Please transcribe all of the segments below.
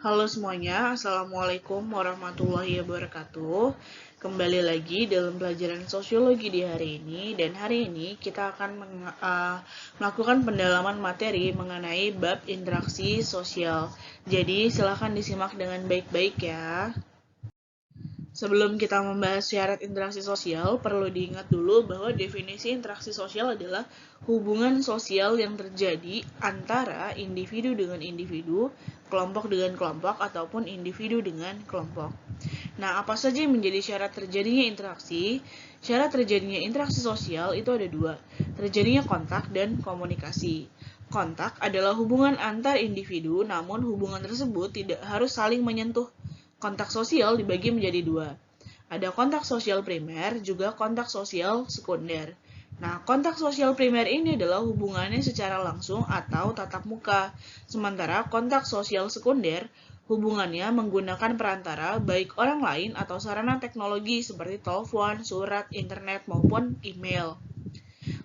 Halo semuanya, Assalamualaikum warahmatullahi wabarakatuh. Kembali lagi dalam pelajaran sosiologi di hari ini, dan hari ini kita akan melakukan pendalaman materi mengenai bab interaksi sosial. Jadi silahkan disimak dengan baik-baik ya. Sebelum kita membahas syarat interaksi sosial, perlu diingat dulu bahwa definisi interaksi sosial adalah hubungan sosial yang terjadi antara individu dengan individu, kelompok dengan kelompok, ataupun individu dengan kelompok. Nah, apa saja yang menjadi syarat terjadinya interaksi? Syarat terjadinya interaksi sosial itu ada dua, terjadinya kontak dan komunikasi. Kontak adalah hubungan antar individu, namun hubungan tersebut tidak harus saling menyentuh. Kontak sosial dibagi menjadi dua. Ada kontak sosial primer, juga kontak sosial sekunder. Nah, kontak sosial primer ini adalah hubungannya secara langsung atau tatap muka. Sementara kontak sosial sekunder, hubungannya menggunakan perantara baik orang lain atau sarana teknologi seperti telepon, surat, internet, maupun email.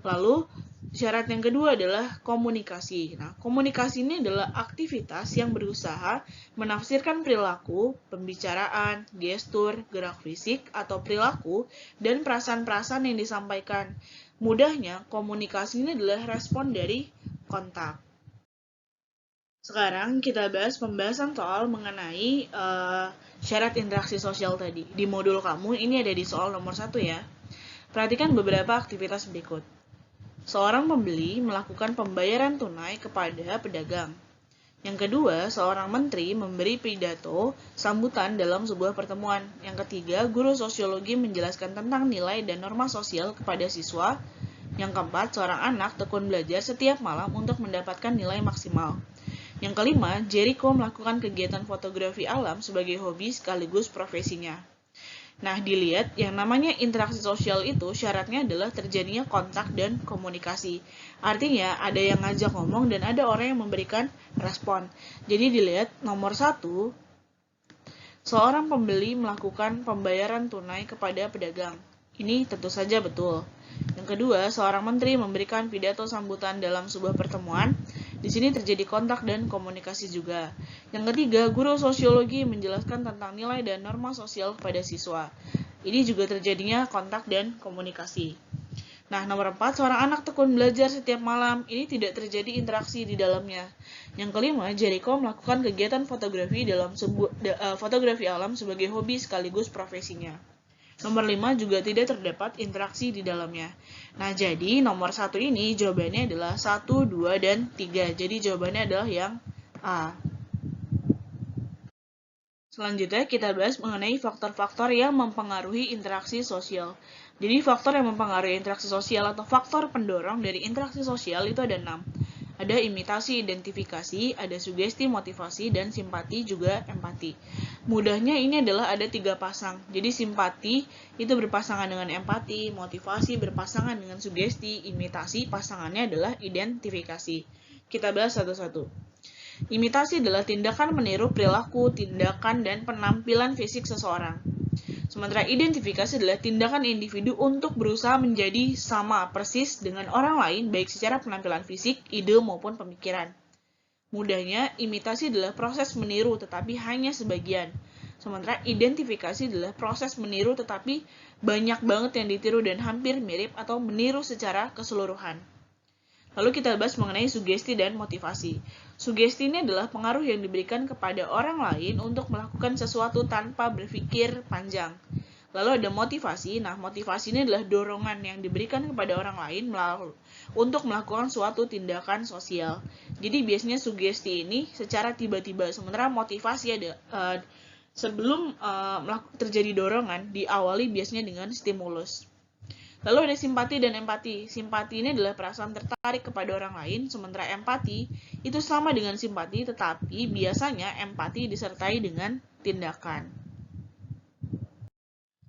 Lalu, syarat yang kedua adalah komunikasi. Nah, komunikasi ini adalah aktivitas yang berusaha menafsirkan perilaku, pembicaraan, gestur, gerak fisik, atau perilaku, dan perasaan-perasaan yang disampaikan. Mudahnya, komunikasi ini adalah respon dari kontak. Sekarang kita bahas pembahasan soal mengenai syarat interaksi sosial tadi. Di modul kamu, ini ada di soal nomor 1 ya. Perhatikan beberapa aktivitas berikut. Seorang pembeli melakukan pembayaran tunai kepada pedagang. Yang kedua, seorang menteri memberi pidato sambutan dalam sebuah pertemuan. Yang ketiga, guru sosiologi menjelaskan tentang nilai dan norma sosial kepada siswa. Yang keempat, seorang anak tekun belajar setiap malam untuk mendapatkan nilai maksimal. Yang kelima, Jericho melakukan kegiatan fotografi alam sebagai hobi sekaligus profesinya. Nah, dilihat yang namanya interaksi sosial itu syaratnya adalah terjadinya kontak dan komunikasi. Artinya ada yang ngajak ngomong dan ada orang yang memberikan respon. Jadi dilihat nomor 1, seorang pembeli melakukan pembayaran tunai kepada pedagang. Ini tentu saja betul. Yang kedua, seorang menteri memberikan pidato sambutan dalam sebuah pertemuan. Di sini terjadi kontak dan komunikasi juga. Yang ketiga, guru sosiologi menjelaskan tentang nilai dan norma sosial kepada siswa. Ini juga terjadinya kontak dan komunikasi. Nah, nomor 4, seorang anak tekun belajar setiap malam. Ini tidak terjadi interaksi di dalamnya. Yang kelima, Jericho melakukan kegiatan fotografi dalam fotografi alam sebagai hobi sekaligus profesinya. Nomor 5 juga tidak terdapat interaksi di dalamnya. Nah, jadi nomor 1 ini jawabannya adalah 1, 2, dan 3. Jadi jawabannya adalah yang A. Selanjutnya kita bahas mengenai faktor-faktor yang mempengaruhi interaksi sosial. Jadi faktor yang mempengaruhi interaksi sosial atau faktor pendorong dari interaksi sosial itu ada 6. Ada imitasi, identifikasi, ada sugesti, motivasi, dan simpati juga empati. Mudahnya ini adalah ada 3 pasang. Jadi simpati itu berpasangan dengan empati, motivasi berpasangan dengan sugesti, imitasi pasangannya adalah identifikasi. Kita bahas satu-satu. Imitasi adalah tindakan meniru perilaku, tindakan, dan penampilan fisik seseorang. Sementara identifikasi adalah tindakan individu untuk berusaha menjadi sama persis dengan orang lain baik secara penampilan fisik, ide, maupun pemikiran. Mudahnya, imitasi adalah proses meniru tetapi hanya sebagian. Sementara identifikasi adalah proses meniru tetapi banyak banget yang ditiru dan hampir mirip atau meniru secara keseluruhan. Lalu kita bahas mengenai sugesti dan motivasi. Sugesti ini adalah pengaruh yang diberikan kepada orang lain untuk melakukan sesuatu tanpa berpikir panjang. Lalu ada motivasi. Nah, motivasi ini adalah dorongan yang diberikan kepada orang lain untuk melakukan suatu tindakan sosial. Jadi biasanya sugesti ini secara tiba-tiba, sementara motivasi ada sebelum terjadi dorongan diawali biasanya dengan stimulus. Lalu ada simpati dan empati. Simpati ini adalah perasaan tertarik kepada orang lain, sementara empati itu sama dengan simpati, tetapi biasanya empati disertai dengan tindakan.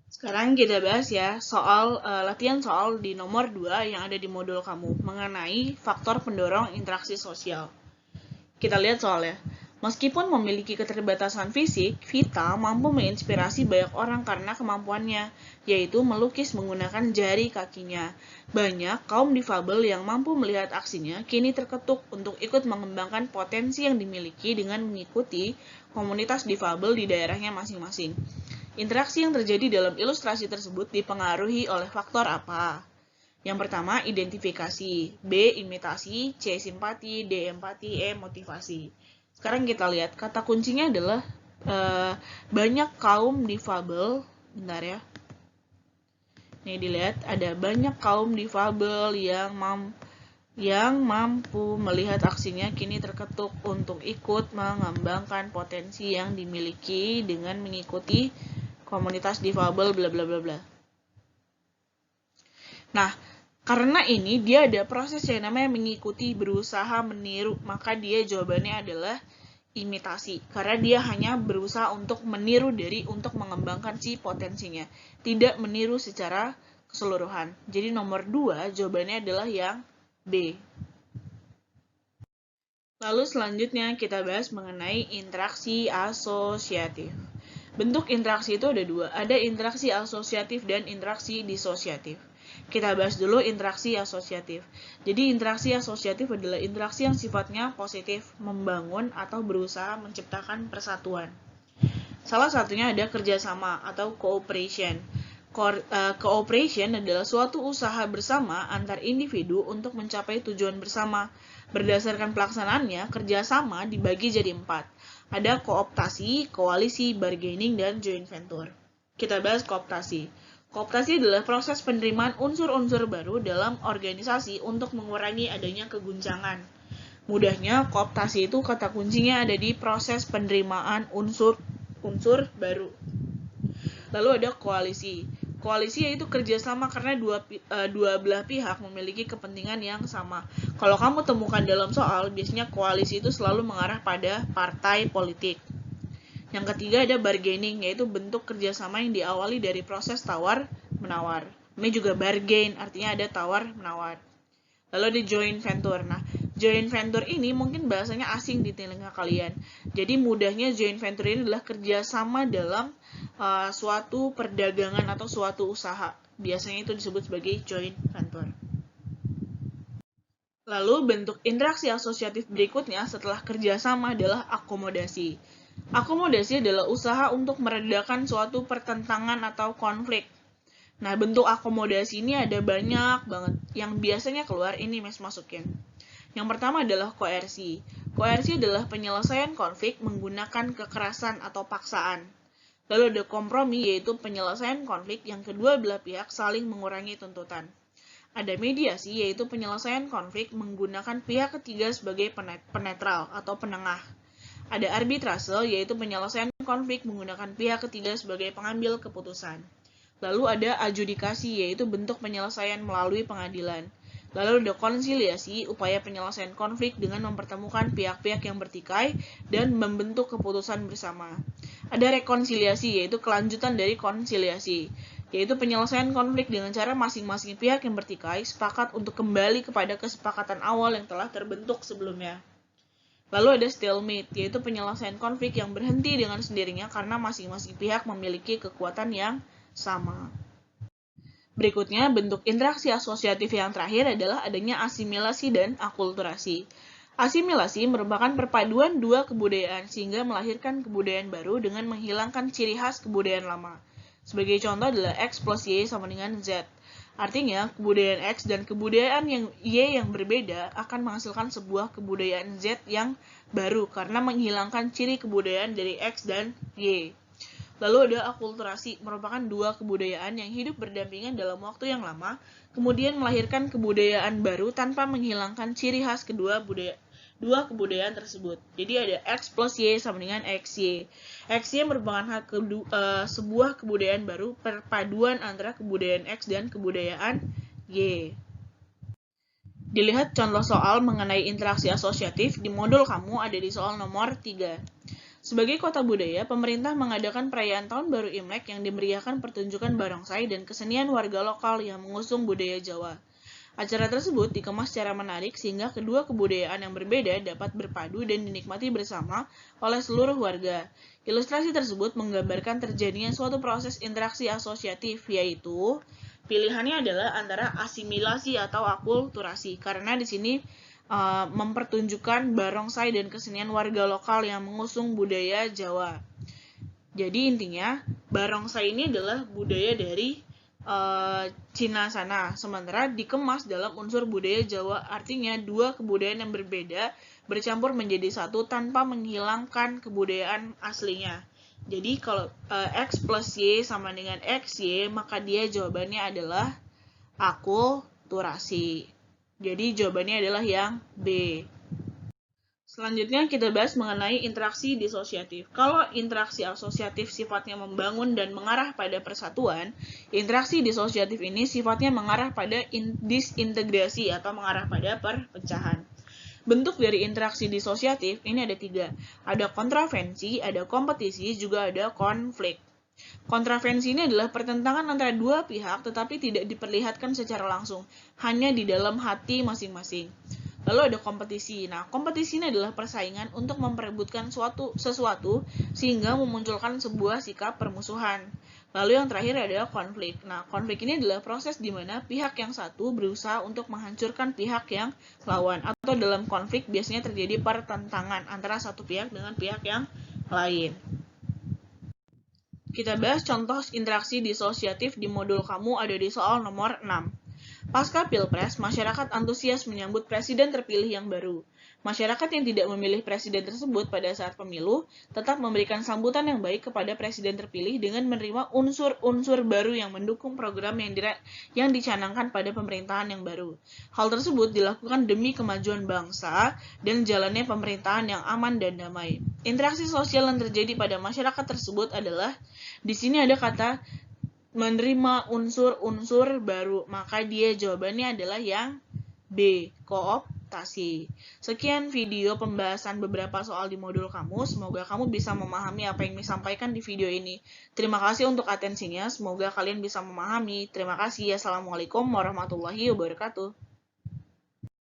Sekarang kita bahas ya soal latihan soal di nomor 2 yang ada di modul kamu mengenai faktor pendorong interaksi sosial. Kita lihat soalnya. Meskipun memiliki keterbatasan fisik, Vita mampu menginspirasi banyak orang karena kemampuannya, yaitu melukis menggunakan jari kakinya. Banyak kaum difabel yang mampu melihat aksinya kini terketuk untuk ikut mengembangkan potensi yang dimiliki dengan mengikuti komunitas difabel di daerahnya masing-masing. Interaksi yang terjadi dalam ilustrasi tersebut dipengaruhi oleh faktor apa? Yang pertama, identifikasi, B. Imitasi, C. Simpati, D. Empati, E. Motivasi. Sekarang kita lihat, kata kuncinya adalah banyak kaum difabel. Bentar ya. Nih dilihat, ada banyak kaum difabel yang mampu melihat aksinya kini terketuk untuk ikut mengembangkan potensi yang dimiliki dengan mengikuti komunitas difabel bla bla bla bla. Nah, karena ini dia ada proses yang namanya mengikuti, berusaha meniru, maka dia jawabannya adalah imitasi. Karena dia hanya berusaha untuk meniru untuk mengembangkan si potensinya, tidak meniru secara keseluruhan. Jadi nomor 2 jawabannya adalah yang B. Lalu selanjutnya kita bahas mengenai interaksi asosiatif. Bentuk interaksi itu ada 2, ada interaksi asosiatif dan interaksi disosiatif. Kita bahas dulu interaksi asosiatif. Jadi interaksi asosiatif adalah interaksi yang sifatnya positif, membangun atau berusaha menciptakan persatuan. Salah satunya ada kerjasama atau cooperation. Cooperation adalah suatu usaha bersama antar individu untuk mencapai tujuan bersama. Berdasarkan pelaksanaannya, kerjasama dibagi jadi 4. Ada kooptasi, koalisi, bargaining, dan joint venture. Kita bahas kooptasi. Kooptasi adalah proses penerimaan unsur-unsur baru dalam organisasi untuk mengurangi adanya keguncangan. Mudahnya, kooptasi itu kata kuncinya ada di proses penerimaan unsur baru. Lalu ada koalisi. Koalisi yaitu kerjasama karena dua belah pihak memiliki kepentingan yang sama. Kalau kamu temukan dalam soal, biasanya koalisi itu selalu mengarah pada partai politik. Yang ketiga ada bargaining, yaitu bentuk kerjasama yang diawali dari proses tawar-menawar. Ini juga bargain, artinya ada tawar-menawar. Lalu ada joint venture. Nah, joint venture ini mungkin bahasanya asing di telinga kalian. Jadi mudahnya joint venture ini adalah kerjasama dalam suatu perdagangan atau suatu usaha. Biasanya itu disebut sebagai joint venture. Lalu bentuk interaksi asosiatif berikutnya setelah kerjasama adalah akomodasi. Akomodasi adalah usaha untuk meredakan suatu pertentangan atau konflik. Nah, bentuk akomodasi ini ada banyak banget. Yang biasanya keluar ini masukin. Yang pertama adalah koersi. Koersi adalah penyelesaian konflik menggunakan kekerasan atau paksaan. Lalu ada kompromi, yaitu penyelesaian konflik yang kedua belah pihak saling mengurangi tuntutan. Ada mediasi, yaitu penyelesaian konflik menggunakan pihak ketiga sebagai penetral atau penengah. Ada arbitrase, yaitu penyelesaian konflik menggunakan pihak ketiga sebagai pengambil keputusan. Lalu ada adjudikasi, yaitu bentuk penyelesaian melalui pengadilan. Lalu ada konsiliasi, upaya penyelesaian konflik dengan mempertemukan pihak-pihak yang bertikai dan membentuk keputusan bersama. Ada rekonsiliasi, yaitu kelanjutan dari konsiliasi, yaitu penyelesaian konflik dengan cara masing-masing pihak yang bertikai sepakat untuk kembali kepada kesepakatan awal yang telah terbentuk sebelumnya. Lalu ada stalemate, yaitu penyelesaian konflik yang berhenti dengan sendirinya karena masing-masing pihak memiliki kekuatan yang sama. Berikutnya, bentuk interaksi asosiatif yang terakhir adalah adanya asimilasi dan akulturasi. Asimilasi merupakan perpaduan dua kebudayaan sehingga melahirkan kebudayaan baru dengan menghilangkan ciri khas kebudayaan lama. Sebagai contoh adalah X plus Y sama dengan Z. Artinya, kebudayaan X dan kebudayaan yang Y yang berbeda akan menghasilkan sebuah kebudayaan Z yang baru karena menghilangkan ciri kebudayaan dari X dan Y. Lalu ada akulturasi, merupakan dua kebudayaan yang hidup berdampingan dalam waktu yang lama, kemudian melahirkan kebudayaan baru tanpa menghilangkan ciri khas dua kebudayaan tersebut. Jadi ada X plus Y sama dengan XY. XY merupakan sebuah kebudayaan baru, perpaduan antara kebudayaan X dan kebudayaan Y. Dilihat contoh soal mengenai interaksi asosiatif di modul kamu ada di soal nomor 3. Sebagai kota budaya, pemerintah mengadakan perayaan Tahun Baru Imlek yang dimeriahkan pertunjukan barongsai dan kesenian warga lokal yang mengusung budaya Jawa. Acara tersebut dikemas secara menarik sehingga kedua kebudayaan yang berbeda dapat berpadu dan dinikmati bersama oleh seluruh warga. Ilustrasi tersebut menggambarkan terjadinya suatu proses interaksi asosiatif, yaitu pilihannya adalah antara asimilasi atau akulturasi, karena di sini mempertunjukkan barongsai dan kesenian warga lokal yang mengusung budaya Jawa. Jadi intinya, barongsai ini adalah budaya dari Cina sana, sementara dikemas dalam unsur budaya Jawa, artinya dua kebudayaan yang berbeda bercampur menjadi satu tanpa menghilangkan kebudayaan aslinya. Jadi kalau X plus Y sama dengan XY, maka dia jawabannya adalah akulturasi. Jadi jawabannya adalah yang B. Selanjutnya kita bahas mengenai interaksi disosiatif. Kalau interaksi asosiatif sifatnya membangun dan mengarah pada persatuan, interaksi disosiatif ini sifatnya mengarah pada disintegrasi atau mengarah pada perpecahan. Bentuk dari interaksi disosiatif ini ada 3. Ada kontravensi, ada kompetisi, juga ada konflik. Kontravensi ini adalah pertentangan antara dua pihak tetapi tidak diperlihatkan secara langsung, hanya di dalam hati masing-masing. Lalu ada kompetisi. Nah, kompetisi ini adalah persaingan untuk memperebutkan sesuatu sehingga memunculkan sebuah sikap permusuhan. Lalu yang terakhir adalah konflik. Nah, konflik ini adalah proses di mana pihak yang satu berusaha untuk menghancurkan pihak yang lawan. Atau dalam konflik biasanya terjadi pertentangan antara satu pihak dengan pihak yang lain. Kita bahas contoh interaksi disosiatif di modul kamu ada di soal nomor 6. Pasca Pilpres, masyarakat antusias menyambut presiden terpilih yang baru. Masyarakat yang tidak memilih presiden tersebut pada saat pemilu tetap memberikan sambutan yang baik kepada presiden terpilih dengan menerima unsur-unsur baru yang mendukung program yang dicanangkan pada pemerintahan yang baru. Hal tersebut dilakukan demi kemajuan bangsa dan jalannya pemerintahan yang aman dan damai. Interaksi sosial yang terjadi pada masyarakat tersebut adalah, di sini ada kata menerima unsur-unsur baru, maka dia jawabannya adalah yang B, kooptasi. Sekian video pembahasan beberapa soal di modul kamu, semoga kamu bisa memahami apa yang disampaikan di video ini. Terima kasih untuk atensinya, semoga kalian bisa memahami. Terima kasih, Assalamualaikum warahmatullahi wabarakatuh.